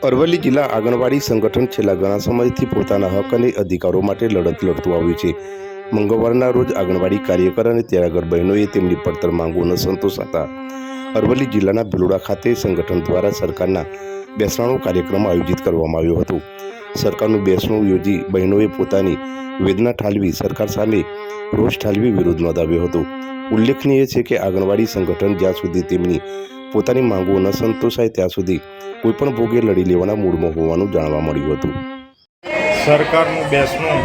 અરવલ્લી જિલ્લા આંગણવાડી સંગઠન છેલ્લા ઘણા સમયથી પોતાના હક અને અધિકારો માટે લડત લડતું આવ્યું છે। મંગળવારના રોજ આંગણવાડી કાર્યકર અને તેડાગર બહેનોએ તેમની પડતર માંગો ન સંતોષાતા અરવલ્લી જિલ્લાના ભિલોડા ખાતે સંગઠન દ્વારા સરકારના બેસણાનો કાર્યક્રમ આયોજિત કરવામાં આવ્યો હતો। સરકારનું બેસણું યોજી બહેનોએ પોતાની વેદના ઠાલવી સરકાર સામે રોષ ઠાલવી વિરોધ નોંધાવ્યો હતો। ઉલ્લેખનીય છે કે આંગણવાડી સંગઠન જ્યાં સુધી તેમની પોતાની માંગો ન સંતોષાય ત્યાં સુધી કોઈપણ ભોગે લડી લેવાના મૂડમાં હોવાનું જાણવા મળ્યું હતું। સરકારનું બેસણું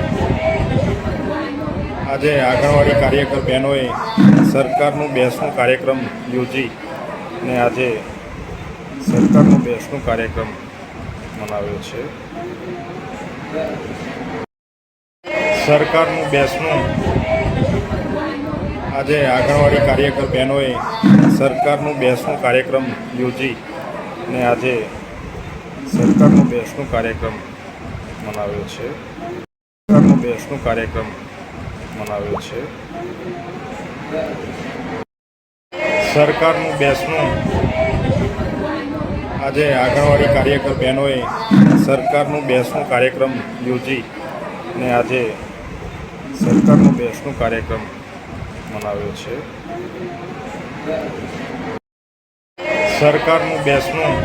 આજે આંગણવાડી કાર્યકર બહેનોએ સરકારનું બેસણું કાર્યક્રમ યોજી ને આજે સરકારનું બેસણું કાર્યક્રમ મનાવ્યો છે। સરકારનું બેસણું આજે આંગણવાડી કાર્યકર બહેનોએ સરકારનું બેસણું કાર્યક્રમ યોજી ને આજે સરકારનું બેસણું કાર્યક્રમ મનાવ્યો છે। સરકારનું બેસણું કાર્યક્રમ મનાવ્યો છે। સરકારનું બેસણું આજે આંગણવાડી કાર્યકર બહેનોએ સરકારનું બેસણું કાર્યક્રમ યોજી ને આજે સરકારનું બેસણું કાર્યક્રમ મનાવ્યો છે। સરકારનું બેસણું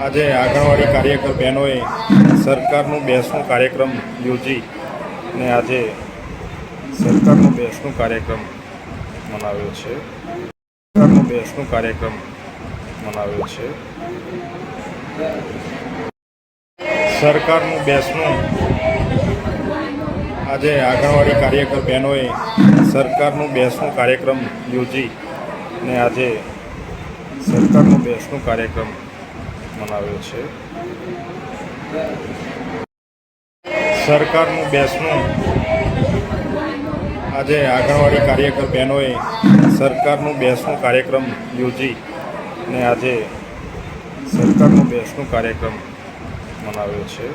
આજે આંગણવાડી કાર્યકર બહેનોએ સરકારનું બેસણું કાર્યક્રમ યોજી ને આજે સરકારનું બેસણું કાર્યક્રમ મનાવ્યો છે। સરકારનું બેસણું કાર્યક્રમ મનાવ્યો છે। સરકારનું બેસણું આજે આંગણવાડી કાર્યકર બહેનોએ સરકારનું બેસણું કાર્યક્રમ યોજી ને આજે સરકારનું બેસણું કાર્યક્રમ મનાવ્યો છે। સરકારનું બેસણું આજે આંગણવાડી કાર્યકર બહેનોએ સરકારનું બેસણું કાર્યક્રમ યોજી ને આજે સરકારનું બેસણું કાર્યક્રમ મનાવ્યો છે।